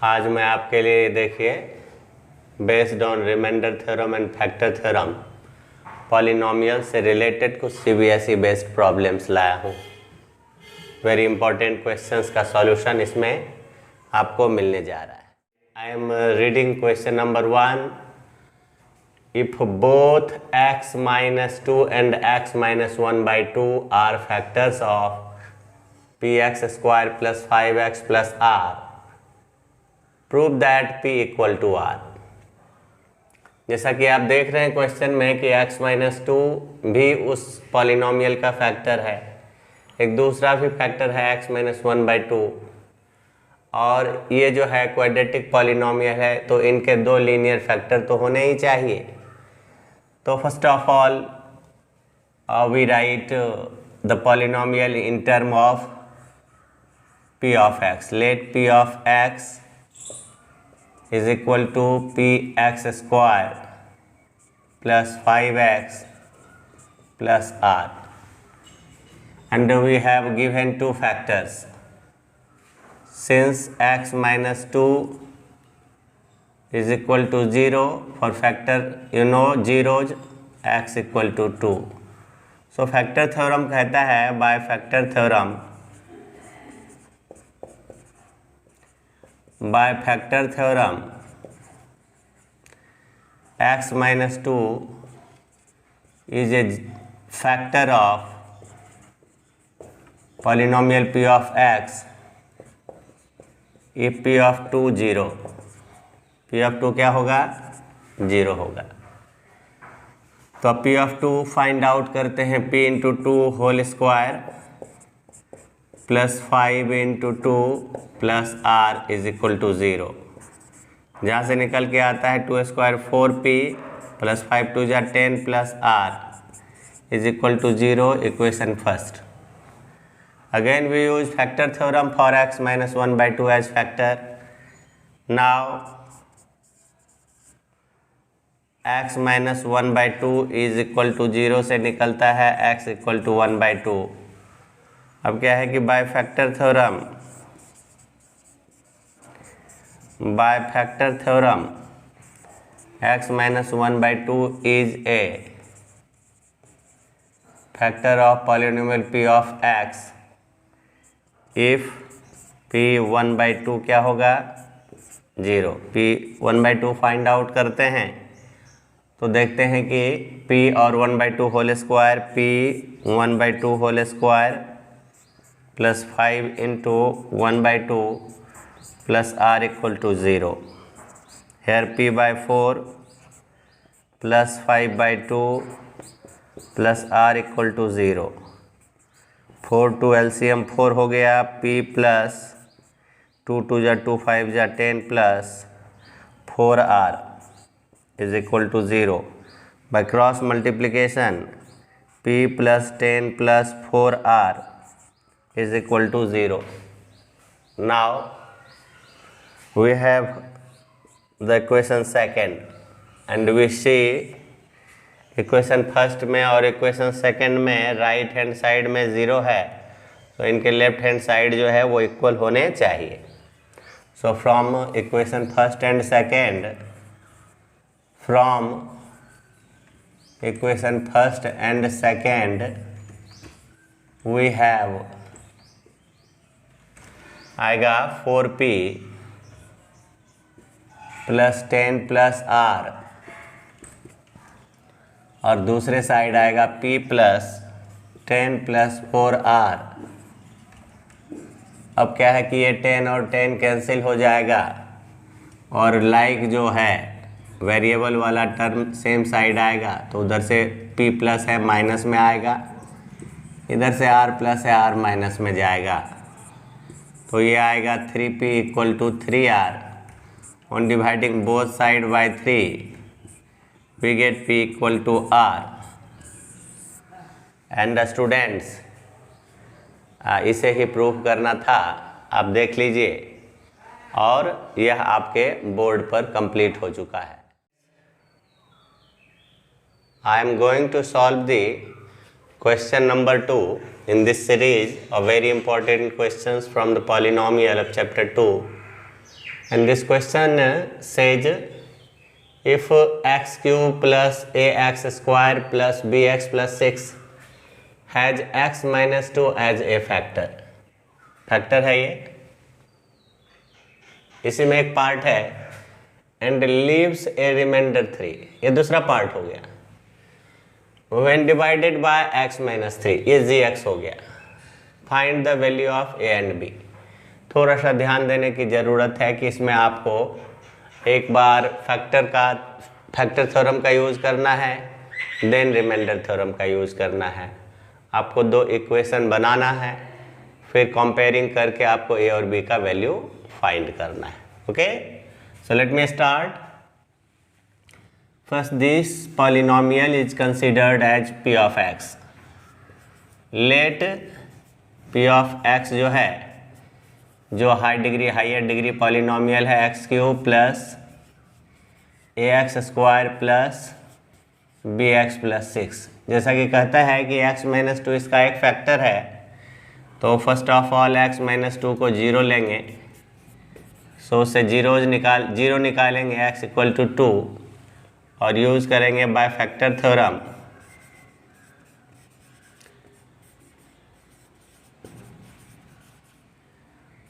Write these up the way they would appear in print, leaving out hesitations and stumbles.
आज मैं आपके लिए देखिए based on remainder theorem and factor theorem polynomial से रिलेटेड कुछ सीबीएसई बेस्ड प्रॉब्लम्स लाया हूँ। वेरी इंपॉर्टेंट क्वेश्चंस का सॉल्यूशन इसमें आपको मिलने जा रहा है। I am reading question number 1। If both x minus 2 and x minus 1 by 2 are factors of px square plus 5x plus r, prove that p equal to r। जैसा कि आप देख रहे हैं क्वेश्चन में कि x माइनस 2 भी उस पॉलिनोमियल का फैक्टर है, एक दूसरा भी फैक्टर है x माइनस 1 बाई 2, और ये जो है क्वाड्रेटिक पॉलिनोमियल है तो इनके दो लीनियर फैक्टर तो होने ही चाहिए। तो first of all we write the polynomial in term of p of x। Let p of x is equal to px square plus 5x plus r, and we have given two factors. Since x minus 2 is equal to 0, for factor you know zeros, x equal to 2. So factor theorem कहता है by factor theorem x minus 2 is a factor of polynomial p of x if p of 2 0। p of 2 क्या होगा? 0 होगा। तो p of 2 find out करते हैं। p into 2 whole square plus 5 into 2 plus r is equal to 0। जहाँ से निकल के आता है 2 स्क्वायर 4p प्लस 5 2 जा 10 plus r is equal to 0। Equation first. Again we use factor theorem for x minus 1 by 2 as factor. Now x minus 1 by 2 is equal to 0 से निकलता है x इक्वल टू 1 बाई 2। अब क्या है कि by factor theorem x minus 1 by 2 is a factor of polynomial p of x if p 1 by 2 क्या होगा? 0। p 1 by 2 find out करते हैं तो देखते हैं कि p और 1 by 2 whole square, p 1 by 2 whole square plus 5 into 1 by 2 plus r equal to 0। Here p by 4 plus 5 by 2 plus r equal to 0। 4 to LCM 4 हो गया। p प्लस 2 2 जा 2 5 जा 10 plus 4r is equal to 0। by cross multiplication p plus 10 plus 4r is equal to 0। now we have the equation second and we see equation first में और equation second में right hand side में 0 है, तो इनके left hand side जो है वो इक्वल होने चाहिए। So from equation first and second, from equation first and second we have आएगा 4p प्लस 10 प्लस r, और दूसरे साइड आएगा p प्लस 10 प्लस 4r। अब क्या है कि ये 10 और 10 कैंसिल हो जाएगा, और लाइक जो है वेरिएबल वाला टर्म सेम साइड आएगा, तो उधर से p प्लस है माइनस में आएगा, इधर से r प्लस है r माइनस में जाएगा, तो ये आएगा 3p equal to 3r। On dividing both side by 3 we get p equal to r। And students इसे ही प्रूफ करना था, आप देख लीजिए, और यह आपके बोर्ड पर कंप्लीट हो चुका है। I am going to solve the question number 2 in this series of very important questions from the polynomial of chapter 2 And this question says if x cube plus ax square plus bx plus 6 has x minus 2 as a factor. Factor है ये, इसी में एक part है and leaves a remainder 3. ये दूसरा part हो गया. When divided by x minus 3, ये gx हो गया. Find the value of a and b. थोड़ा सा ध्यान देने की ज़रूरत है कि इसमें आपको एक बार फैक्टर थ्योरम का यूज़ करना है, देन रिमाइंडर थ्योरम का यूज़ करना है. आपको दो इक्वेशन बनाना है, फिर कंपेयरिंग करके आपको ए और बी का वैल्यू फाइंड करना है. Okay, so let me start. First, this polynomial is considered as P of X. Let P of X जो है, जो हायर डिग्री पॉलिनोमियल है, X cube plus A X square plus B X plus 6, जैसा कि कहता है कि x minus 2 इसका एक फैक्टर है, तो first of all x minus 2 को 0 लेंगे. सो उससे जीरो निकालेंगे x इक्वल टू 2 और यूज़ करेंगे by factor theorem.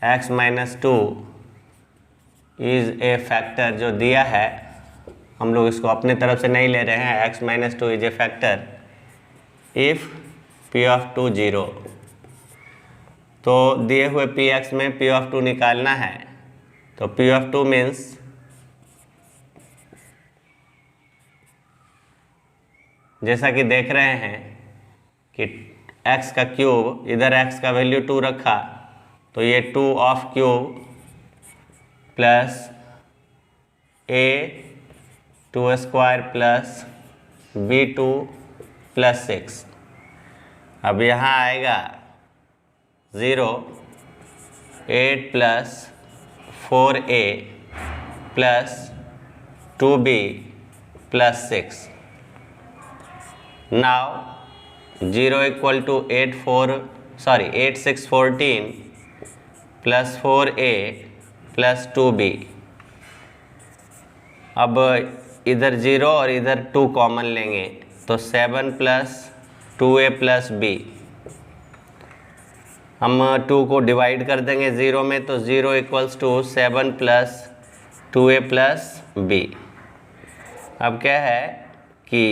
x minus 2 is a factor जो दिया है, हम लोग इसको अपने तरफ से नहीं ले रहे हैं. x minus 2 is a factor if p of 2 0. तो दिए हुए px में p ऑफ 2 निकालना है, तो p ऑफ 2 मीन्स जैसा कि देख रहे हैं कि x का क्यूब, इधर x का वैल्यू 2 रखा, तो ये 2 ऑफ क्यूब प्लस a 2 स्क्वायर प्लस b2 प्लस 6. अब यहाँ आएगा 0 8 plus 4a plus 2b plus 6. Now 0 equal to 8 6 14 plus 4a plus 2b. अब इधर 0 और इधर 2 कॉमन लेंगे, तो 7 प्लस 2a प्लस b. हम 2 को डिवाइड कर देंगे 0 में, तो 0 equals to 7 plus 2a plus b. अब क्या है कि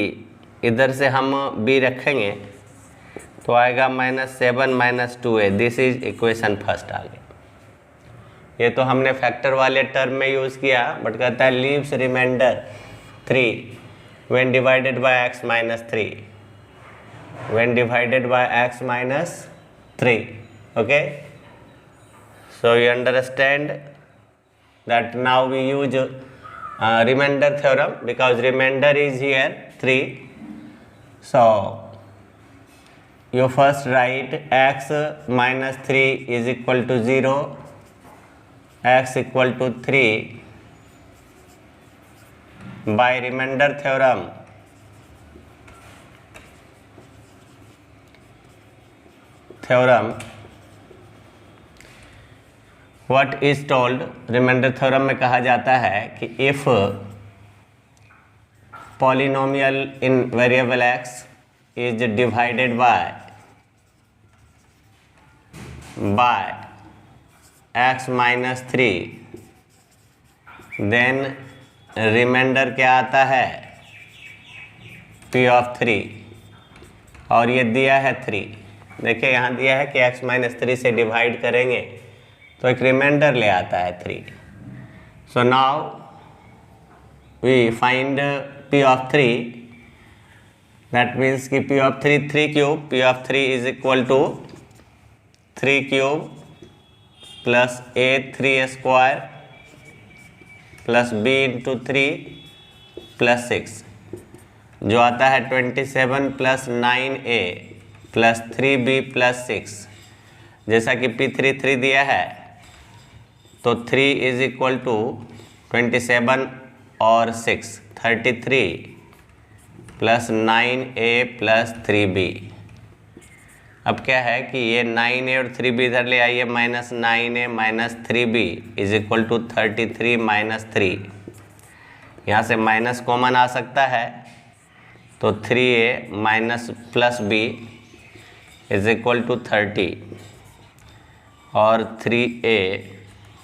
इधर से हम b रखेंगे तो आएगा -7 minus 2a. This is equation first. आ गया. ये तो हमने फैक्टर वाले टर्म में यूज़ किया, बट कहता है leaves reminder 3 when divided by x minus 3. When divided by x minus 3. Okay, so you understand that now we use remainder theorem because remainder is here 3. So you first write x minus 3 is equal to 0, x equal to 3 by remainder theorem. What is told, remainder theorem में कहा जाता है कि if polynomial in variable x is divided by x minus 3, then reminder क्या आता है p of 3, और ये दिया है 3. देखिए यहाँ दिया है कि x माइनस 3 से डिवाइड करेंगे तो एक रिमाइंडर ले आता है 3. So now we find p of 3. That means कि p of 3 cube, p of 3 is equal to 3 cube plus a 3 square plus b into 3 plus 6, जो आता है 27 plus 9a plus 3b plus 6. जैसा कि p3 3 दिया है, तो 3 इज इक्वल टू 27 और 6 33 प्लस 9a प्लस 3b. अब क्या है कि ये 9a और 3b इधर ले आइए, -9a minus 3b is equal to 33 minus 3। यहाँ से माइनस कॉमन आ सकता है, तो 3a minus plus b is equal to 30 और 3a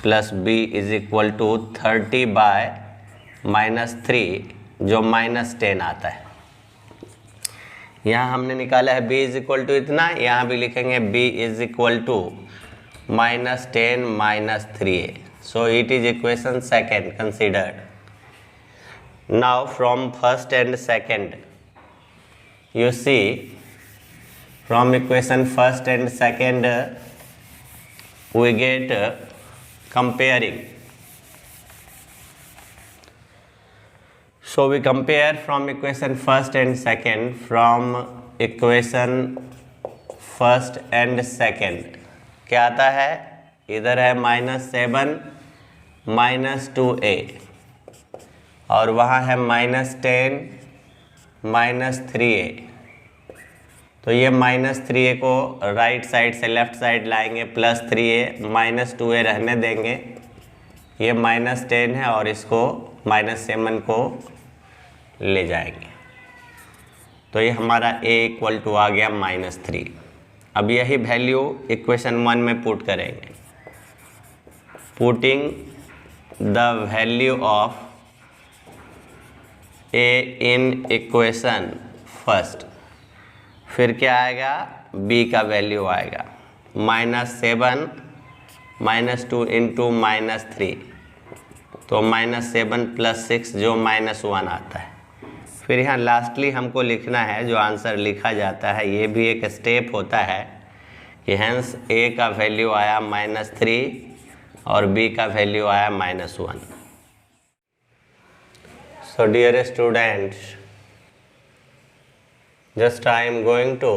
plus b is equal to 30 by -3 जो -10 आता है। यहाँ हमने निकाला है b इज इक्वल टू इतना, यहाँ भी लिखेंगे b is equal to -10 minus 3a। So it is equation second considered. Now from first and second you see, from equation first and second we get comparing. So we compare from equation first and second. From equation first and second क्या आता है, इधर है -7 minus 2a और वहाँ है -10 minus 3a। तो ये -3a को राइट साइड से लेफ्ट साइड लाएंगे, +3a -2a रहने देंगे, ये -10 है और इसको -7 को ले जाएंगे। तो ये हमारा a इक्वल टू आ गया -3। अब यही वैल्यू इक्वेशन 1 में पुट करेंगे। Putting the value of a in equation first, फिर क्या आएगा, b का वैल्यू आएगा -7 -2 इंटू -3, तो -7 + 6 जो -1 आता है। फिर यहाँ लास्टली हमको लिखना है, जो आंसर लिखा जाता है ये भी एक स्टेप होता है कि हेंस a का वैल्यू आया -3 और b का वैल्यू आया -1। So dear students, just I am going to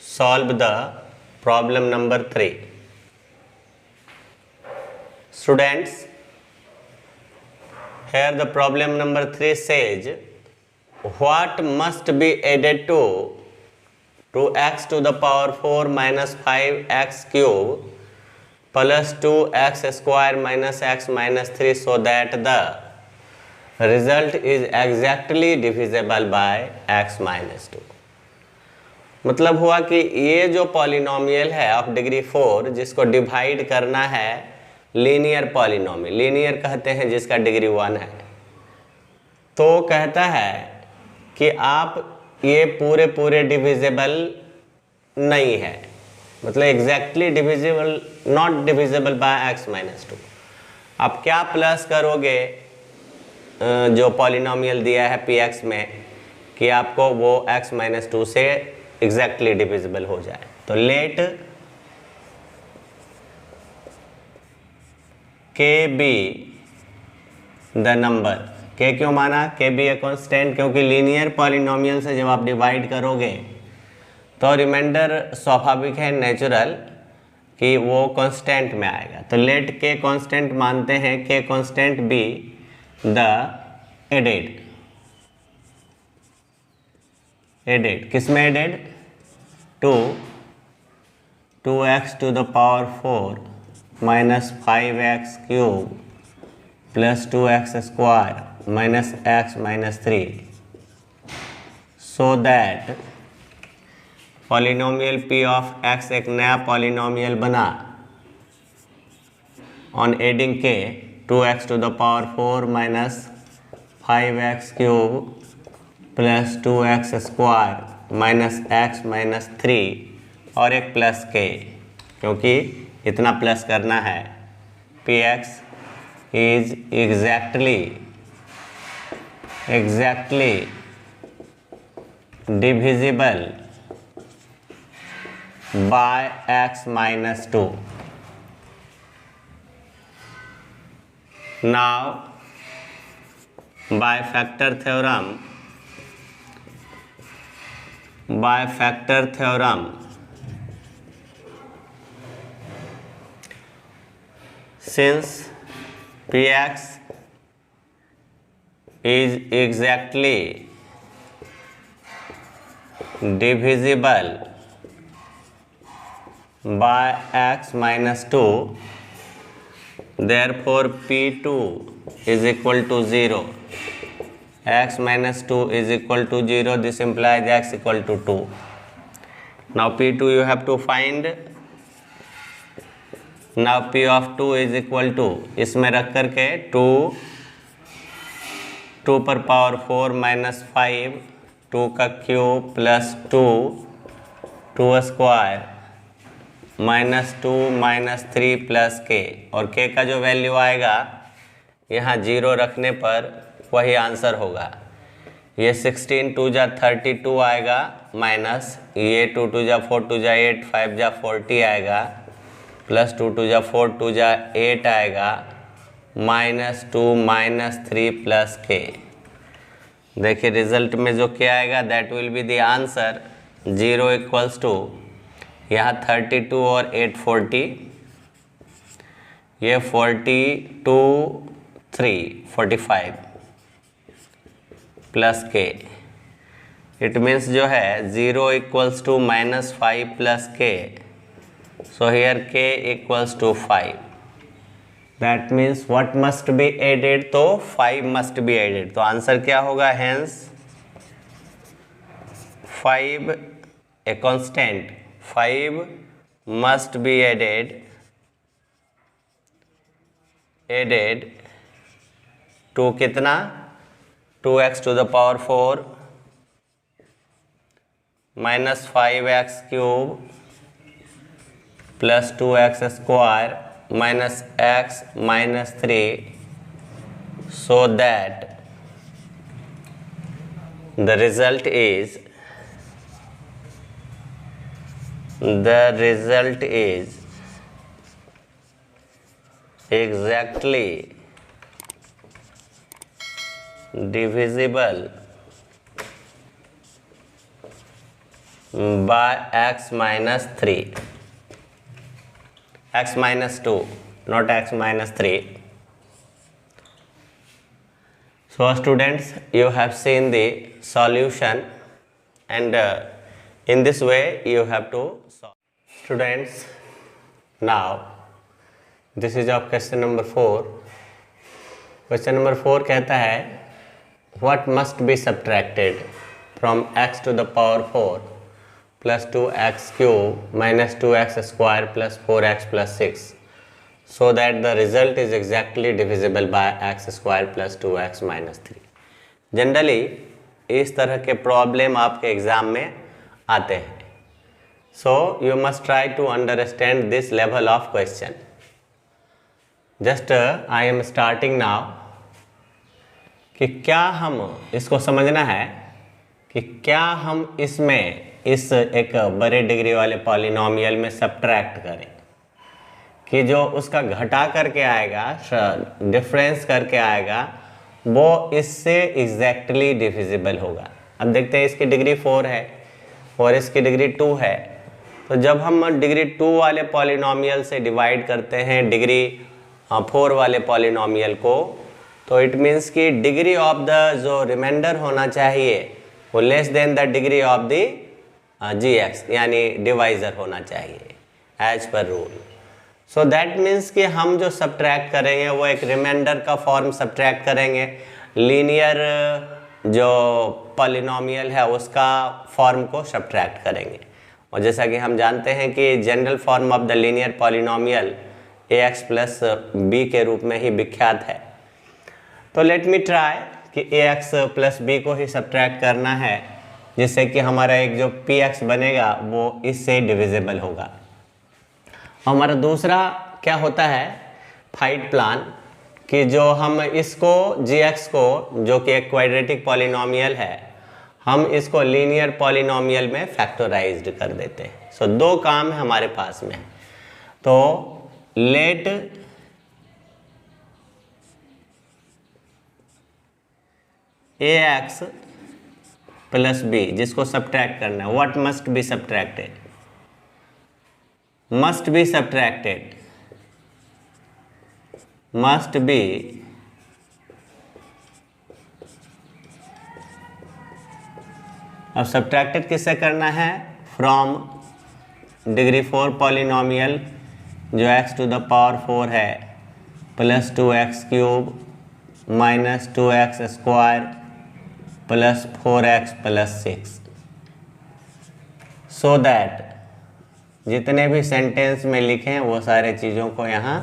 solve the problem number 3. Students, here the problem number 3 says what must be added to 2x to the power 4 minus 5x cube plus 2x square minus x minus 3 so that the result is exactly divisible by x minus 2। मतलब हुआ कि ये जो polynomial है of degree 4 जिसको divide करना है linear polynomial, linear कहते हैं जिसका डिग्री 1 है, तो कहता है कि आप ये पूरे डिविजिबल नहीं है, मतलब exactly divisible, not divisible by x minus 2। आप क्या प्लस करोगे जो पॉलिनोमियल दिया है px में कि आपको वो x माइनस 2 से एग्जैक्टली डिविजिबल हो जाए। तो let k be the number, k क्यों माना, k बी ए कॉन्स्टेंट, क्योंकि लीनियर पॉलिनोमियल से जब आप डिवाइड करोगे तो रिमाइंडर स्वाभाविक है, नेचुरल, कि वो कांस्टेंट में आएगा। तो लेट k कांस्टेंट मानते हैं, k constant be the added किस में added, 2x to the power 4 minus 5x cube plus 2x square minus x minus 3 so that polynomial p of x एक नया पॉलिनोमियल बना on adding k 2x to the power 4 minus 5x cube plus 2x square minus x minus 3 और एक plus k, क्योंकि इतना plus करना है। px is exactly divisible bye x minus 2। Now by factor theorem since px is exactly divisible by x minus 2, therefore P2 is equal to 0. X minus 2 is equal to 0. This implies x equal to 2. Now P2 you have to find. Now P of 2 is equal to, इसमें रख करके 2 पर power 4 minus 5, 2 का cube plus 2 square minus 2 minus 3 plus के, और के का जो वैल्यू आएगा यहाँ 0 रखने पर वही आंसर होगा। ये 16 2 जा 32 आएगा, माइनस ये 2 2 जा 4 2 जा 8 5 जा 40 आएगा, प्लस 2 2 जा 4 2 जा 8 आएगा, माइनस 2 माइनस 3 प्लस के। देखिए रिजल्ट में जो क्या आएगा that will be the answer. 0 equals to यहाँ 32 और 8 40, ये 42 3 45 प्लस के। इट मीन्स जो है 0 इक्वल्स टू माइनस 5 प्लस के, so here k equals to 5. That means what must be added? तो 5 must be added. तो आंसर क्या होगा? hence 5 a constant 5 must be added to कितना? 2x to the power 4 minus 5x cube plus 2x square minus x minus 3, so that the result is exactly divisible by x minus 3. X minus 2, not x minus 3. So students, you have seen the solution, and in this way you have to solve. Students, now this is of question number 4. Question number 4 कहता है what must be subtracted from x to the power 4 plus 2x cube minus 2x square plus 4x plus 6, so that the result is exactly divisible by x square plus 2x minus 3. Generally इस तरह के problem आपके exam में आते हैं, so you must try to understand this level of question. Just I am starting now कि क्या हम इसको समझना है कि क्या हम इसमें इस एक बड़े डिग्री वाले पॉलिनोमियल में सब्ट्रैक्ट करें कि जो उसका घटा करके आएगा, डिफरेंस करके आएगा, वो इससे एग्जैक्टली डिविजिबल होगा. अब देखते हैं इसकी डिग्री 4 है और इसकी डिग्री 2 है, तो जब हम डिग्री 2 वाले पॉलिनोमियल से डिवाइड करते हैं डिग्री 4 वाले पॉलिनोमियल को, तो इट मीन्स कि डिग्री ऑफ द जो रिमाइंडर होना चाहिए वो less than the degree of the gx, यानी डिवाइज़र होना चाहिए as per rule. So that means कि हम जो सब्ट्रैक्ट करेंगे वो एक रिमाइंडर का फॉर्म सब्ट्रैक्ट करेंगे, लीनियर जो पॉलिनोमियल है उसका फॉर्म को सब्ट्रैक्ट करेंगे. और जैसा कि हम जानते हैं कि general form of the linear polynomial ax plus b के रूप में ही विख्यात है. तो लेट मी ट्राई कि ax प्लस b को ही सब्ट्रैक्ट करना है, जिससे कि हमारा एक जो px बनेगा वो इससे डिविजिबल होगा. हमारा दूसरा क्या होता है फाइट प्लान कि जो हम इसको gx को, जो कि एक क्वाड्रेटिक पॉलिनोमियल है, हम इसको लीनियर पॉलिनोमियल में फैक्टराइज्ड कर देते हैं. सो दो काम है हमारे पास में. तो लेट ax प्लस b, जिसको सब्ट्रैक्ट करना है, what must be subtracted, must be subtracted, must be अब सब्ट्रैक्टेड किससे करना है, फ्रॉम डिग्री 4 पॉलिनोमियल जो x टू द पावर 4 है plus 2x³ minus 2x² plus 4x plus 6, so that जितने भी सेंटेंस में लिखे हैं वो सारे चीज़ों को यहाँ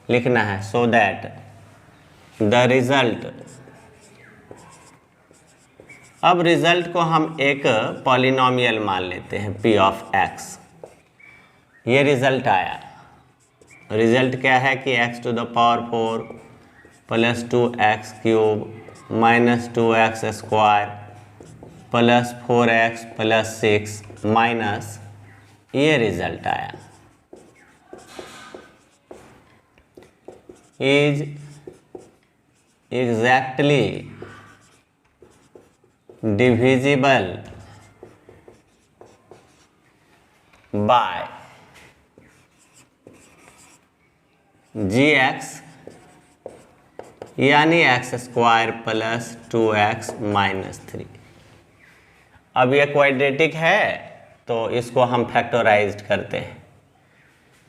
लिखना है। सो दैट द रिजल्ट, अब रिजल्ट को हम एक पॉलिनोमियल मान लेते हैं p ऑफ x। ये रिजल्ट आया, रिजल्ट क्या है कि x to the power 4 plus 2x³ minus 2x² plus 4x plus 6 minus, ये रिजल्ट आया is exactly divisible by gx यानी x² प्लस 2x माइनस 3। अब ये क्वाड्रेटिक है तो इसको हम फैक्टराइज्ड करते हैं।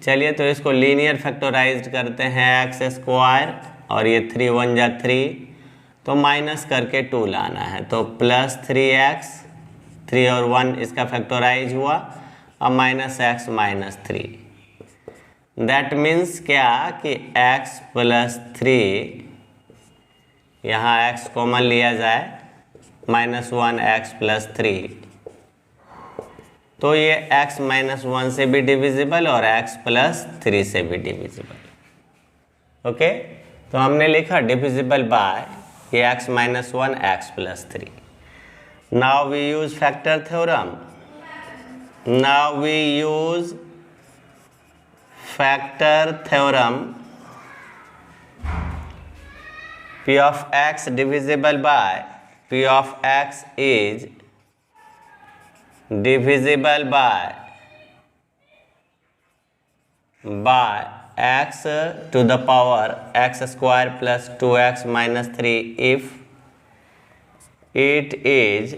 चलिए तो इसको लीनियर फैक्टराइज्ड करते हैं x² और ये 3 1 जा 3 तो माइनस करके 2 लाना है, तो प्लस 3x, 3 और 1 इसका फैक्टराइज हुआ, अब minus x minus 3। That means क्या कि x प्लस 3, यहाँ x कॉमन लिया जाए, माइनस 1x प्लस 3, तो ये x माइनस 1 से भी डिविजिबल और x प्लस 3 से भी डिविजिबल। ओके, तो हमने लिखा डिविजिबल बाय ये x minus 1 x plus 3। Now we use factor theorem, now we use factor theorem. p of x divisible by p of x is divisible by x to the power x² plus 2x minus 3 if it is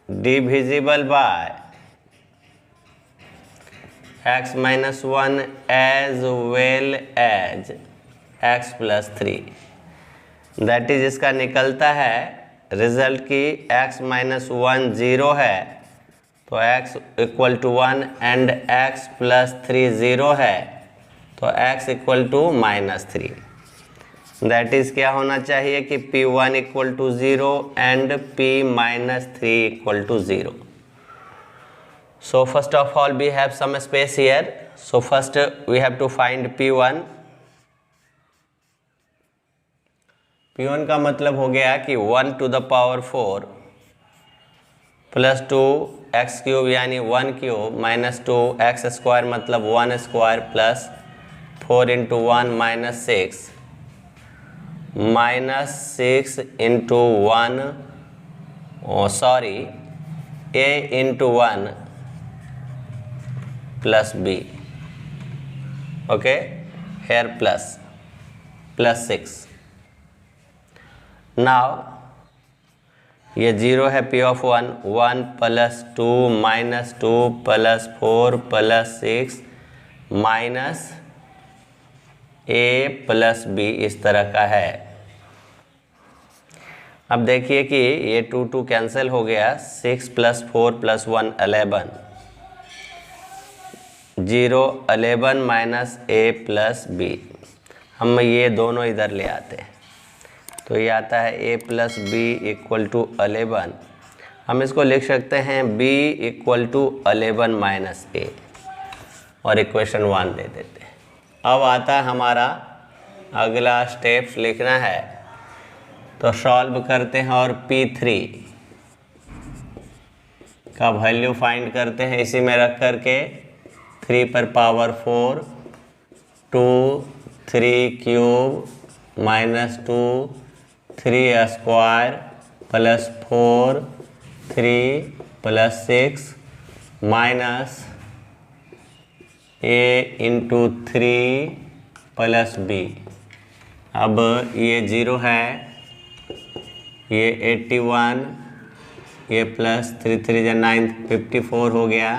divisible by x minus 1 as well as x plus 3। That is इसका निकलता है result की x minus 1 0 है तो x equal to 1 and x plus 3 0 है तो x equal to minus 3। That is क्या होना चाहिए कि p1 equal to 0 and p minus 3 equal to 0। So first of all we have some space here, so first we have to find p1। p1 का मतलब हो गया कि 1 to the power 4 plus 2x³ यानी 1³ माइनस 2x² मतलब 1² plus 4 into 1 minus 6 into 1 a into 1 plus b। Okay, here plus 6। Now ये 0 है p of 1, 1 plus 2 minus 2 plus 4 plus 6 minus a plus b इस तरह का है। अब देखिए कि ये 2 कैंसिल हो गया, 6 plus 4 plus 1 11, 0 11 minus a plus b। हम ये दोनों इधर ले आते हैं तो ये आता है a plus B equal to 11। हम इसको लिख सकते हैं b equal to 11 minus a और इक्वेशन 1 दे देते हैं। अब आता है हमारा अगला स्टेप्स लिखना है, तो सॉल्व करते हैं और p3 का वैल्यू फाइंड करते हैं। इसी में रख करके 3 पर power 4 2 3 cube minus 2 3² plus 4 3 plus 6 minus a into 3 plus b। अब ये 0 है, ये 81, ये प्लस 3 3 9 54 हो गया,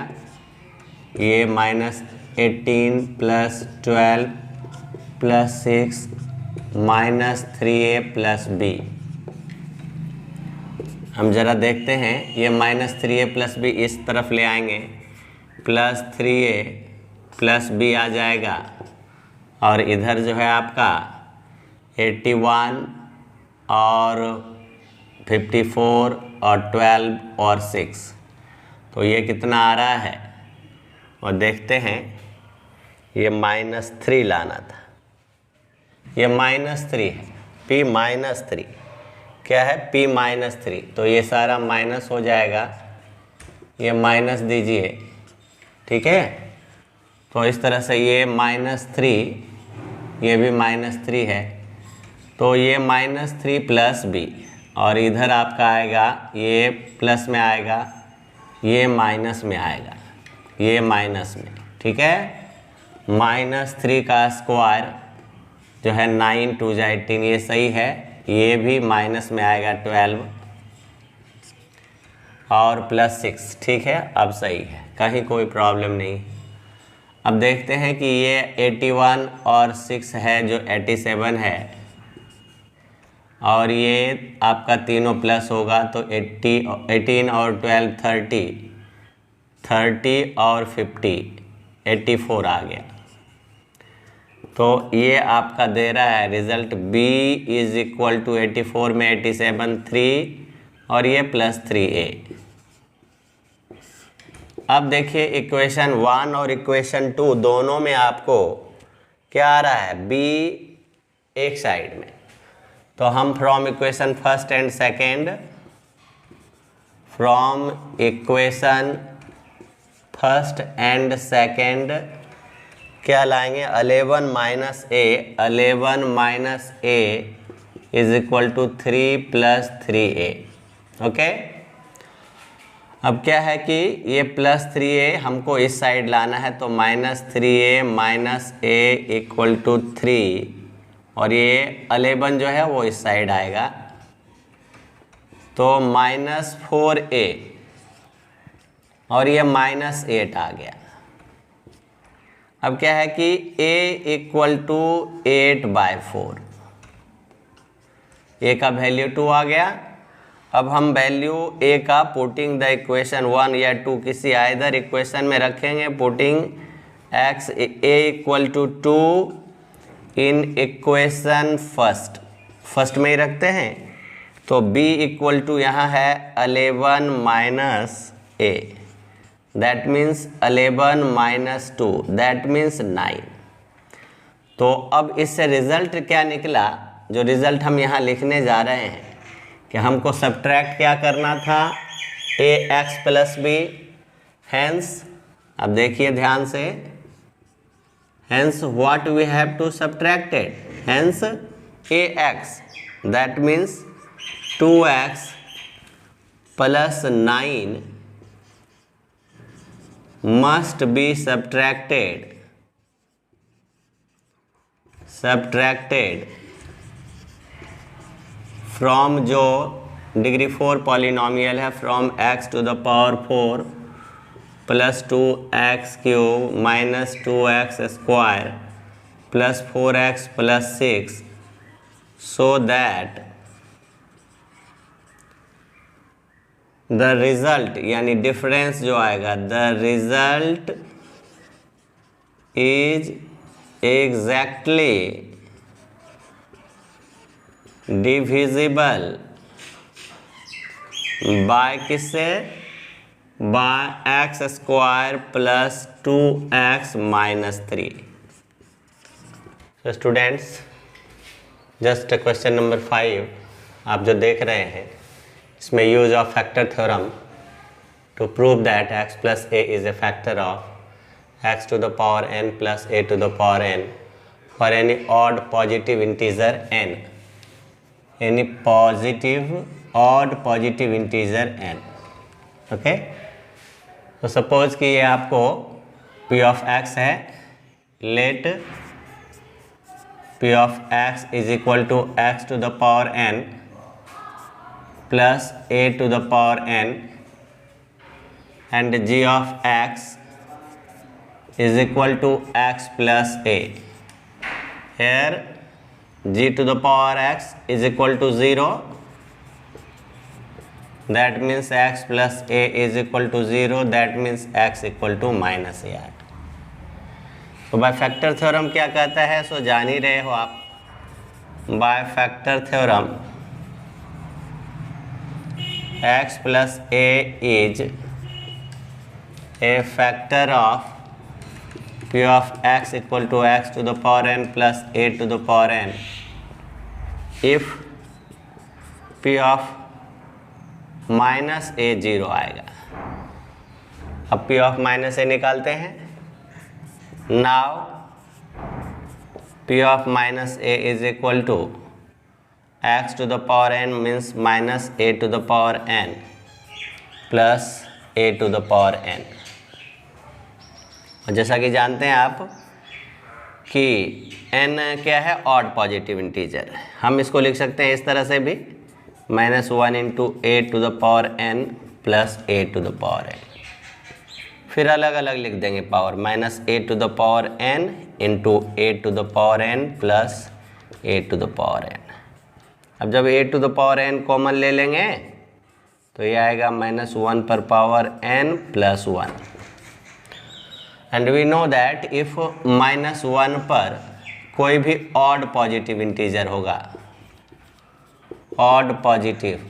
ये -18 + 12 + 6 -3a + b। हम ज़रा देखते हैं, ये -3a + b इस तरफ ले आएंगे, +3a + b आ जाएगा, और इधर जो है आपका 81 और 54 और 12 और 6, तो ये कितना आ रहा है, और देखते हैं, ये -3 लाना था, ये -3 है, p -3 क्या है, p -3, तो ये सारा माइनस हो जाएगा, ये माइनस दीजिए, ठीक है। तो इस तरह से ये -3, ये भी -3 है, तो ये -3 + b, और इधर आपका आएगा, ये प्लस में आएगा, ये माइनस में आएगा, ये माइनस में, ठीक है। -3 का स्क्वायर जो है 9 × 2 = 18, ये सही है, ये भी माइनस में आएगा 12 और +6, ठीक है, अब सही है, कहीं कोई प्रॉब्लम नहीं। अब देखते हैं कि ये 81 और 6 है जो 87 है, और ये आपका तीनों प्लस होगा तो 18 और 12 30 और 50 84 आ गया। तो ये आपका दे रहा है रिजल्ट b = 84 में 87 3 और ये +3a। अब देखिए इक्वेशन 1 और इक्वेशन 2 दोनों में आपको क्या आ रहा है, b एक साइड में, तो हम from equation first and second, from equation first and second क्या लाएंगे, 11 - a = 3 + 3a, ओके। अब क्या है कि ये +3a हमको इस साइड लाना है, तो -3a - a = 3, और ये 11 जो है वो इस साइड आएगा, तो -4a, और ये -8 आ गया। अब क्या है कि a = 8/4, a का वैल्यू 2 आ गया। अब हम वैल्यू a का पुटिंग द इक्वेशन 1 या 2 किसी आइदर इक्वेशन में रखेंगे, putting x a = 2 in equation first में ही रखते हैं, तो b = यहाँ है 11 - a, that means 11 - 2, that means 9। तो अब इससे रिजल्ट क्या निकला, जो रिजल्ट हम यहाँ लिखने जा रहे हैं कि हमको सब्ट्रैक्ट क्या करना था, ax + b, हैंस अब देखिए ध्यान से, hence what we have to subtract it, hence ax, that means 2x + 9 must be subtracted from जो डिग्री 4 पॉलिनोमियल है, from x to the power 4 + 2x³ - 2x² + 4x + 6, so that the result यानी difference जो आएगा, the result is exactly divisible bye किससे, bye x² + 2x - 3। तो students, just question number 5 आप जो देख रहे हैं, इसमें use of factor theorem to prove that x + a is a factor of x to the power n + a to the power n for any odd positive integer n, any odd positive integer n, okay. तो suppose कि ये आपको p of x है, late p of x = x to the power n plus a to the power n, and g of x is equal to x plus a. Here g to the power x is equal to 0. That means x plus a is equal to 0. That means x equal to minus a. तो by factor theorem क्या कहता है, सो जान ही रहे हो आप. By factor theorem x plus a is a factor of p of x equal to x to the power n plus a to the power n if p of minus a 0 आएगा. अब p of minus a निकालते हैं. Now p of minus a is equal to x to the power n means minus a to the power n plus a to the power n. और जैसा कि जानते हैं आप कि n क्या है, ऑड पॉजिटिव इंटीजर. हम इसको लिख सकते हैं इस तरह से भी, -1 into a to the power n plus a to the power n. फिर अलग अलग लिख देंगे power, -a to the power n into a to the power n plus a to the power n. अब जब a to the power n common ले लेंगे तो ये आएगा -1 पर power n plus 1. And we know that if -1 पर कोई भी ऑड पॉजिटिव इंटीजर होगा, ऑड पॉजिटिव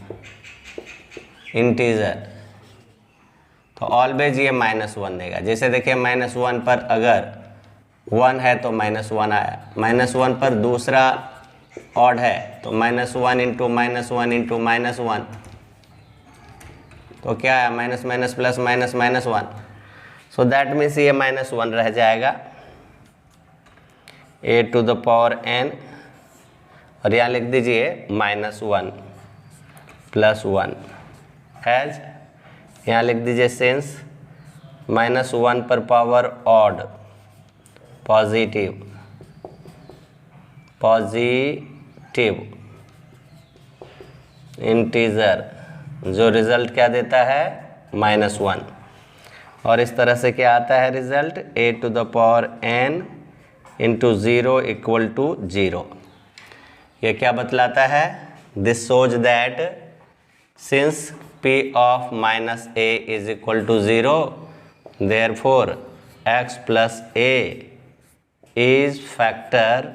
इंटीजर, तो ऑलवेज ये -1 देगा. जैसे देखिए -1 पर अगर 1 है तो -1 आया, -1 पर दूसरा ऑड है तो -1 इंटू -1 इंटू -1, तो क्या है, minus minus plus minus -1. So that means ये -1 रह जाएगा a to the power n, और यहाँ लिख दीजिए -1 प्लस 1 हैज, यहाँ लिख दीजिए सिंस -1 पर पावर ऑड पॉजिटिव इंटीजर, जो रिजल्ट क्या देता है, -1. और इस तरह से क्या आता है result, a to the power n into 0 equal to 0. ये क्या बतलाता है, this shows that since p of -a is equal to 0, therefore x plus a is factor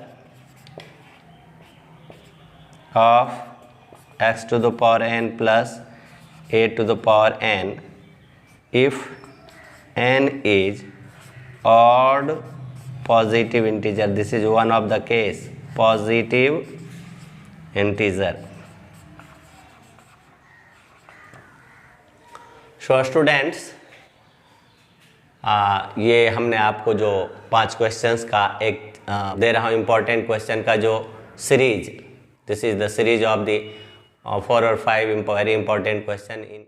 of x to the power n plus a to the power n if n is odd positive integer. This is one of the case, positive integer. So students, ये हमने आपको जो 5 questions का एक दे रहा हूँ important question का जो series, this is the series of the 4 or 5 very important question in